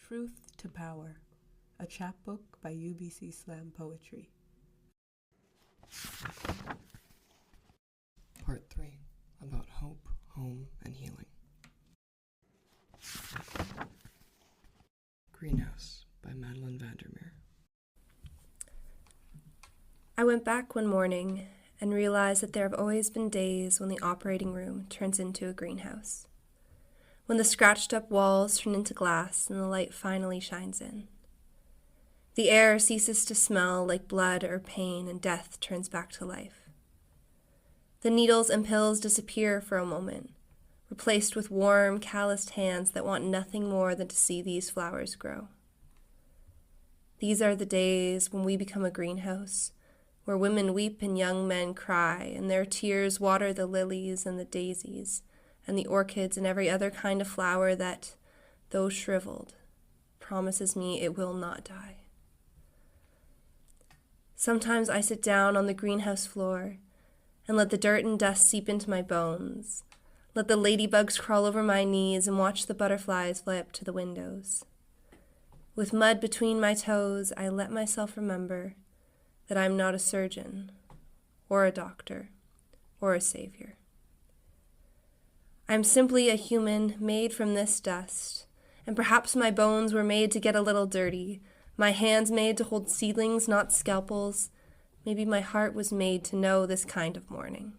Truth to Power, a chapbook by UBC Slam Poetry. Part 3, about hope, home, and healing. Greenhouse by Madelyn Vandermeer. I went back one morning and realized that there have always been days when the operating room turns into a greenhouse, when the scratched-up walls turn into glass and the light finally shines in. The air ceases to smell like blood or pain and death turns back to life. The needles and pills disappear for a moment, replaced with warm, calloused hands that want nothing more than to see these flowers grow. These are the days when we become a greenhouse, where women weep and young men cry, and their tears water the lilies and the daisies, and the orchids and every other kind of flower that, though shriveled, promises me it will not die. Sometimes I sit down on the greenhouse floor and let the dirt and dust seep into my bones, let the ladybugs crawl over my knees and watch the butterflies fly up to the windows. With mud between my toes, I let myself remember that I'm not a surgeon, or a doctor, or a savior. I'm simply a human made from this dust, and perhaps my bones were made to get a little dirty, my hands made to hold seedlings, not scalpels. Maybe my heart was made to know this kind of mourning.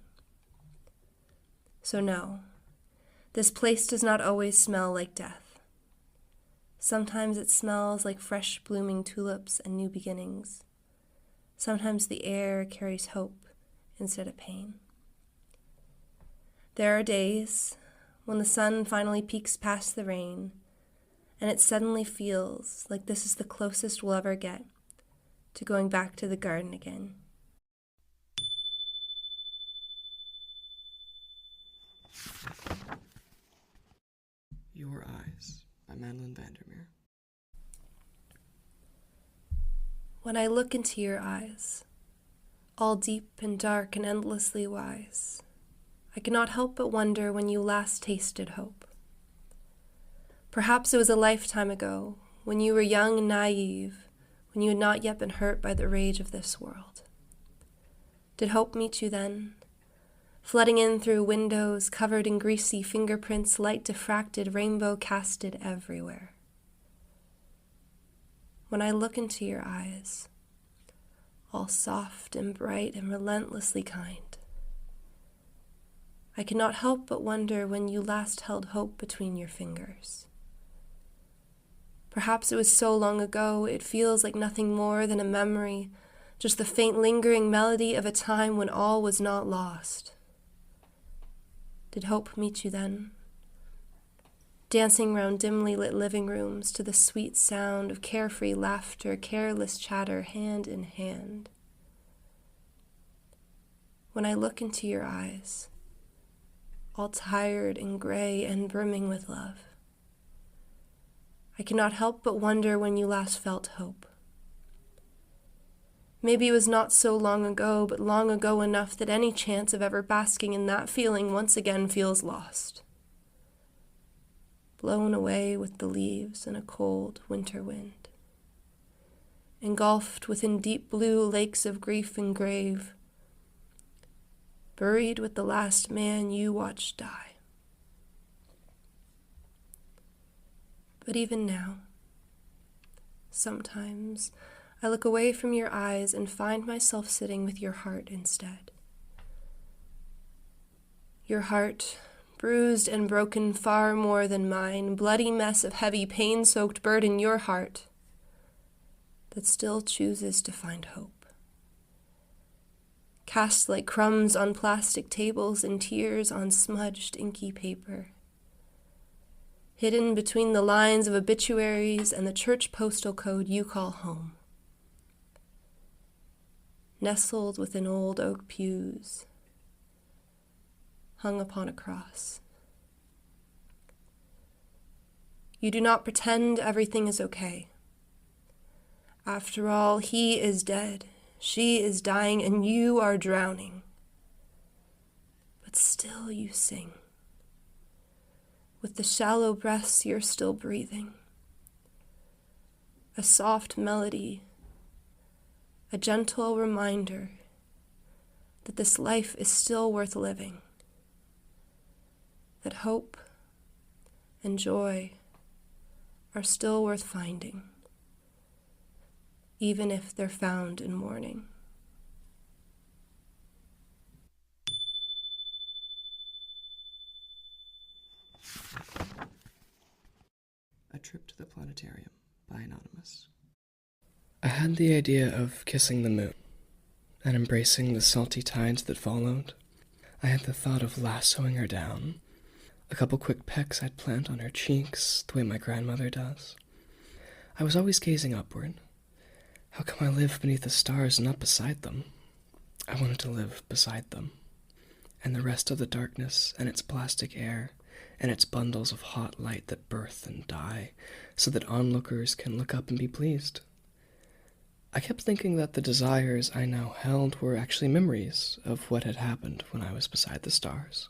So no, this place does not always smell like death. Sometimes it smells like fresh blooming tulips and new beginnings. Sometimes the air carries hope instead of pain. There are days when the sun finally peeks past the rain, and it suddenly feels like this is the closest we'll ever get to going back to the garden again. Your Eyes by Madelyn Vandermeer. When I look into your eyes, all deep and dark and endlessly wise, I cannot help but wonder when you last tasted hope. Perhaps it was a lifetime ago, when you were young and naive, when you had not yet been hurt by the rage of this world. Did hope meet you then? Flooding in through windows, covered in greasy fingerprints, light diffracted, rainbow casted everywhere. When I look into your eyes, all soft and bright and relentlessly kind, I cannot help but wonder when you last held hope between your fingers. Perhaps it was so long ago, it feels like nothing more than a memory, just the faint lingering melody of a time when all was not lost. Did hope meet you then? Dancing round dimly lit living rooms to the sweet sound of carefree laughter, careless chatter, hand in hand. When I look into your eyes, all tired and gray and brimming with love, I cannot help but wonder when you last felt hope. Maybe it was not so long ago, but long ago enough that any chance of ever basking in that feeling once again feels lost. Blown away with the leaves in a cold winter wind. Engulfed within deep blue lakes of grief and grave. Buried with the last man you watched die. But even now, sometimes I look away from your eyes and find myself sitting with your heart instead. Your heart, bruised and broken far more than mine, bloody mess of heavy, pain-soaked burden, your heart that still chooses to find hope. Cast like crumbs on plastic tables and tears on smudged, inky paper. Hidden between the lines of obituaries and the church postal code you call home. Nestled within old oak pews, hung upon a cross. You do not pretend everything is okay. After all, he is dead, she is dying, and you are drowning. But still you sing. With the shallow breaths you're still breathing. a soft melody, a gentle reminder that this life is still worth living, that hope and joy are still worth finding, even if they're found in mourning. A Trip to the Planetarium by Anonymous. I had the idea of kissing the moon and embracing the salty tides that followed. I had the thought of lassoing her down, a couple quick pecks I'd plant on her cheeks, the way my grandmother does. I was always gazing upward. How come I live beneath the stars and not beside them? I wanted to live beside them, and the rest of the darkness and its plastic air and its bundles of hot light that birth and die, so that onlookers can look up and be pleased. I kept thinking that the desires I now held were actually memories of what had happened when I was beside the stars.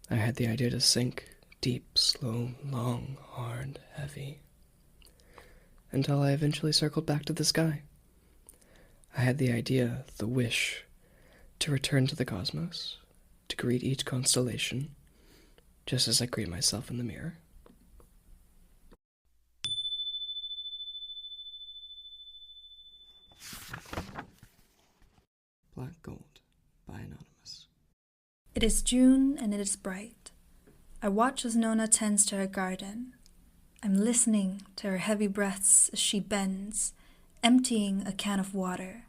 I had the idea to sink deep, slow, long, hard, heavy, until I eventually circled back to the sky. I had the idea, the wish, to return to the cosmos, to greet each constellation, just as I greet myself in the mirror. Black Gold by Anonymous. It is June and it is bright. I watch as Nona tends to her garden. I'm listening to her heavy breaths as she bends, emptying a can of water.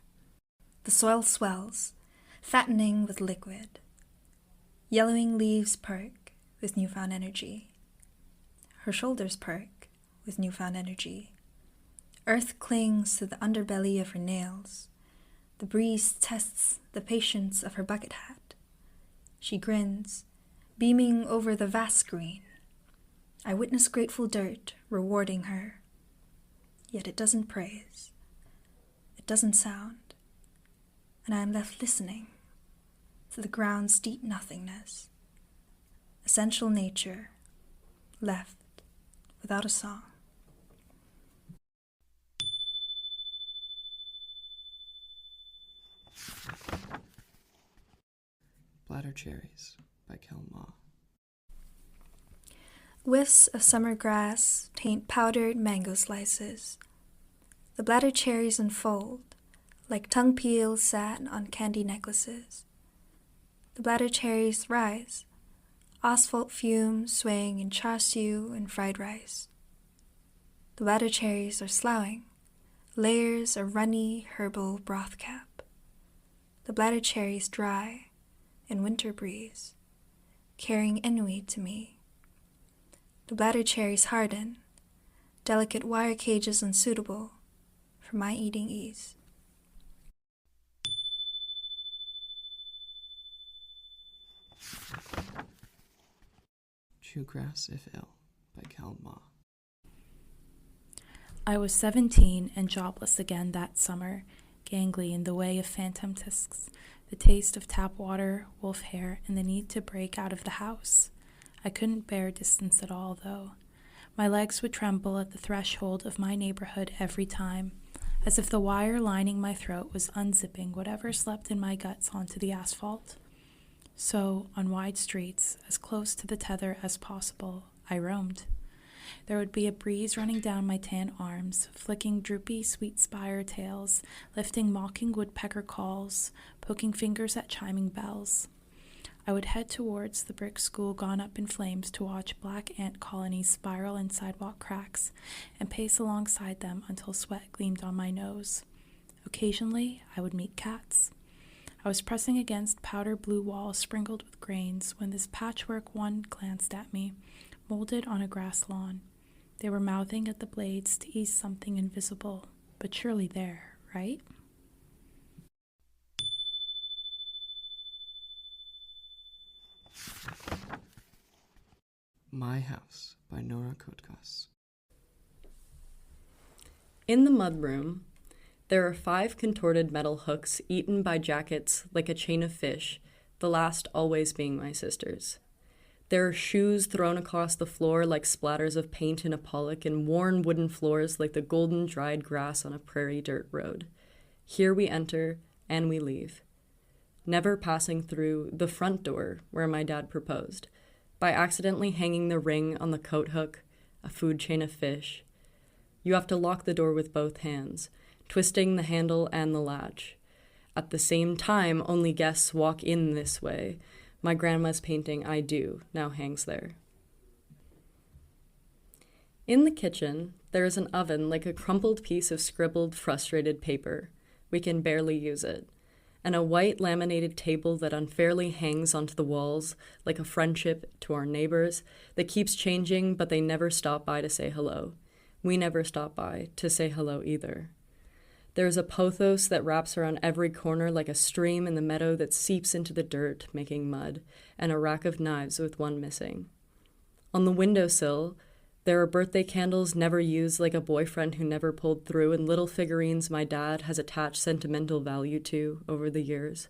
The soil swells, fattening with liquid. Yellowing leaves perk with newfound energy. Her shoulders perk with newfound energy. Earth clings to the underbelly of her nails. The breeze tests the patience of her bucket hat. She grins, beaming over the vast green. I witness grateful dirt rewarding her. Yet it doesn't praise. It doesn't sound. And I am left listening to the ground's deep nothingness. Essential nature, left without a song. Bladder Cherries by Kel Ma. Whiffs of summer grass taint powdered mango slices. The bladder cherries unfold like tongue peels sat on candy necklaces. The bladder cherries rise, asphalt fumes swaying in char siu and fried rice. The bladder cherries are sloughing, layers of runny herbal broth cap. The bladder cherries dry in winter breeze, carrying ennui to me. The bladder cherries harden, delicate wire cages unsuitable for my eating ease. Chew Grass If Ill by Kel Ma. I was 17 and jobless again that summer, gangly in the way of phantom tisks, the taste of tap water, wolf hair, and the need to break out of the house. I couldn't bear distance at all, though. My legs would tremble at the threshold of my neighborhood every time, as if the wire lining my throat was unzipping whatever slept in my guts onto the asphalt. So, on wide streets, as close to the tether as possible, I roamed. There would be a breeze running down my tan arms, flicking droopy sweet spire tails, lifting mocking woodpecker calls, poking fingers at chiming bells. I would head towards the brick school gone up in flames to watch black ant colonies spiral in sidewalk cracks and pace alongside them until sweat gleamed on my nose. Occasionally, I would meet cats. I was pressing against powder blue walls sprinkled with grains when this patchwork one glanced at me, molded on a grass lawn. They were mouthing at the blades to ease something invisible, but surely there, right? My House by Nora Kotkas. In the mudroom, there are 5 contorted metal hooks eaten by jackets like a chain of fish, the last always being my sister's. There are shoes thrown across the floor like splatters of paint in a Pollock, and worn wooden floors like the golden dried grass on a prairie dirt road. Here we enter, and we leave, never passing through the front door where my dad proposed, by accidentally hanging the ring on the coat hook, a food chain of fish. You have to lock the door with both hands, twisting the handle and the latch. At the same time, only guests walk in this way. My grandma's painting, I Do, now hangs there. In the kitchen, there is an oven like a crumpled piece of scribbled, frustrated paper. We can barely use it. And a white laminated table that unfairly hangs onto the walls like a friendship to our neighbors that keeps changing, but they never stop by to say hello. We never stop by to say hello either. There is a pothos that wraps around every corner like a stream in the meadow that seeps into the dirt, making mud, and a rack of knives with one missing. On the windowsill, there are birthday candles never used like a boyfriend who never pulled through, and little figurines my dad has attached sentimental value to over the years.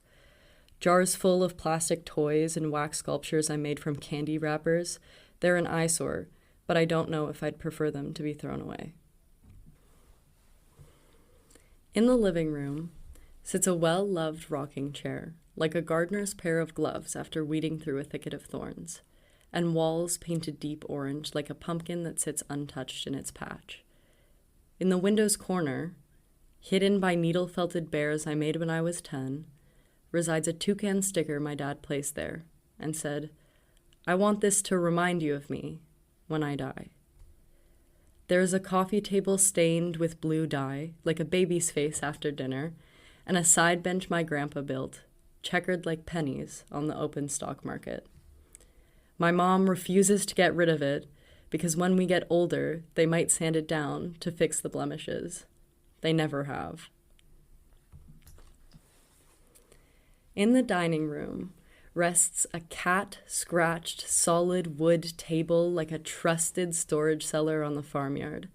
Jars full of plastic toys and wax sculptures I made from candy wrappers. They're an eyesore, but I don't know if I'd prefer them to be thrown away. In the living room sits a well-loved rocking chair, like a gardener's pair of gloves after weeding through a thicket of thorns, and walls painted deep orange like a pumpkin that sits untouched in its patch. In the window's corner, hidden by needle-felted bears I made when I was 10, resides a toucan sticker my dad placed there and said, "I want this to remind you of me when I die." There is a coffee table stained with blue dye, like a baby's face after dinner, and a side bench my grandpa built, checkered like pennies on the open stock market. My mom refuses to get rid of it because when we get older, they might sand it down to fix the blemishes. They never have. In the dining room rests a cat-scratched solid wood table like a trusted storage cellar on the farmyard.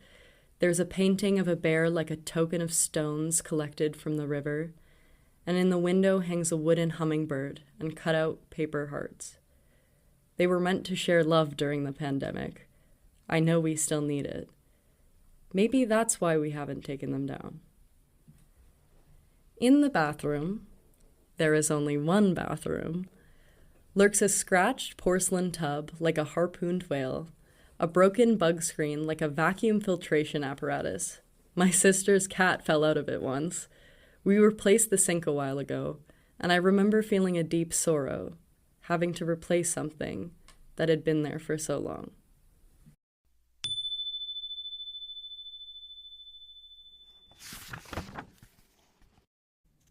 There's a painting of a bear like a token of stones collected from the river, and in the window hangs a wooden hummingbird and cut-out paper hearts. They were meant to share love during the pandemic. I know we still need it. Maybe that's why we haven't taken them down. In the bathroom, there is only one bathroom, lurks a scratched porcelain tub like a harpooned whale, a broken bug screen like a vacuum filtration apparatus. My sister's cat fell out of it once. We replaced the sink a while ago, and I remember feeling a deep sorrow, having to replace something that had been there for so long.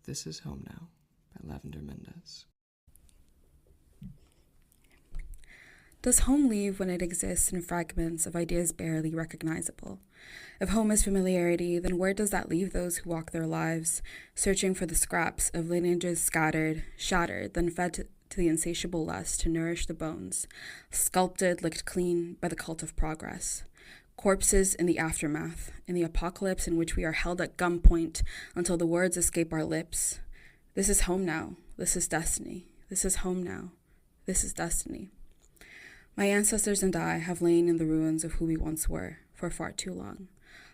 This is Home Now by Lavender Mendez. Does home leave when it exists in fragments of ideas barely recognizable? If home is familiarity, then where does that leave those who walk their lives, searching for the scraps of lineages scattered, shattered, then fed to the insatiable lust to nourish the bones, sculpted, licked clean by the cult of progress? Corpses in the aftermath, in the apocalypse in which we are held at gunpoint until the words escape our lips. This is home now. This is destiny. This is home now. This is destiny. My ancestors and I have lain in the ruins of who we once were for far too long.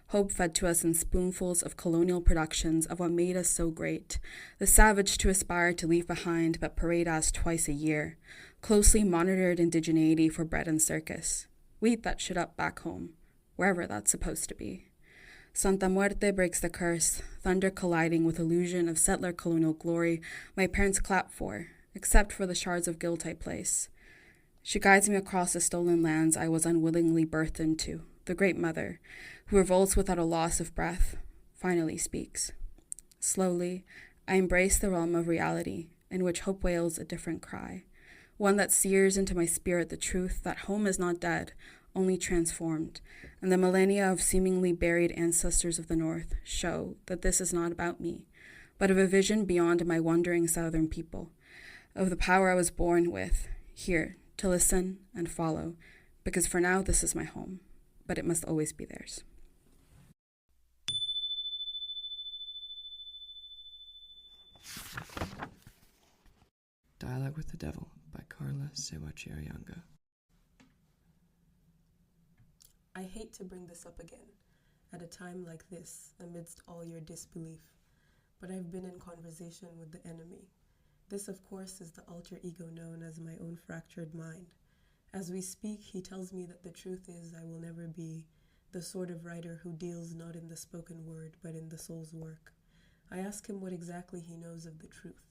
Hope fed to us in spoonfuls of colonial productions of what made us so great, the savage to aspire to leave behind but parade us twice a year, closely monitored indigeneity for bread and circus. We eat that shit up back home, wherever that's supposed to be. Santa Muerte breaks the curse, thunder colliding with illusion of settler colonial glory my parents clap for, except for the shards of guilt I place. She guides me across the stolen lands I was unwillingly birthed into. The Great Mother, who revolts without a loss of breath, finally speaks. Slowly, I embrace the realm of reality, in which hope wails a different cry, one that sears into my spirit the truth that home is not dead, only transformed, and the millennia of seemingly buried ancestors of the North show that this is not about me, but of a vision beyond my wandering Southern people, of the power I was born with, here, to listen and follow, because for now this is my home, but it must always be theirs. Dialogue with the Devil by Karla Ssewakiryanga. I hate to bring this up again, at a time like this, amidst all your disbelief, but I've been in conversation with the enemy. This, of course, is the alter ego known as my own fractured mind. As we speak, he tells me that the truth is I will never be the sort of writer who deals not in the spoken word, but in the soul's work. I ask him what exactly he knows of the truth.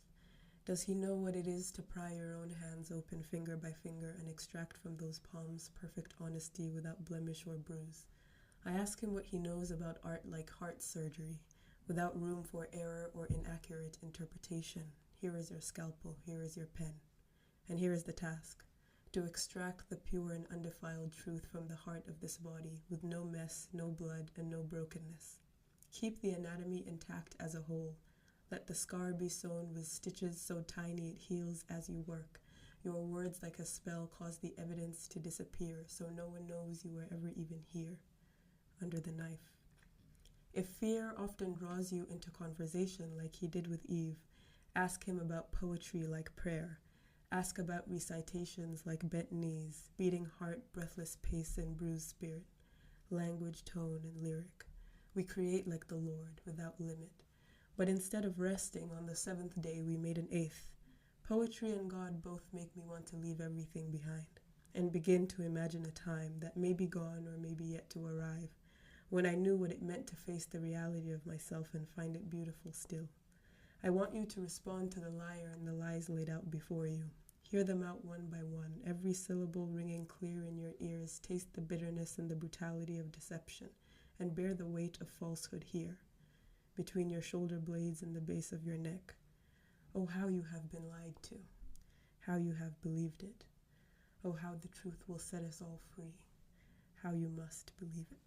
Does he know what it is to pry your own hands open finger by finger and extract from those palms perfect honesty without blemish or bruise? I ask him what he knows about art like heart surgery, without room for error or inaccurate interpretation. Here is your scalpel, here is your pen. And here is the task, to extract the pure and undefiled truth from the heart of this body, with no mess, no blood, and no brokenness. Keep the anatomy intact as a whole. Let the scar be sewn with stitches so tiny it heals as you work. Your words like a spell cause the evidence to disappear, so no one knows you were ever even here, under the knife. If fear often draws you into conversation like he did with Eve, ask him about poetry like prayer. Ask about recitations like bent knees, beating heart, breathless pace, and bruised spirit, language, tone, and lyric. We create like the Lord, without limit. But instead of resting on the seventh day, we made an eighth. Poetry and God both make me want to leave everything behind and begin to imagine a time that may be gone or may be yet to arrive, when I knew what it meant to face the reality of myself and find it beautiful still. I want you to respond to the liar and the lies laid out before you. Hear them out one by one, every syllable ringing clear in your ears. Taste the bitterness and the brutality of deception, and bear the weight of falsehood here, between your shoulder blades and the base of your neck. Oh, how you have been lied to, how you have believed it. Oh, how the truth will set us all free, how you must believe it.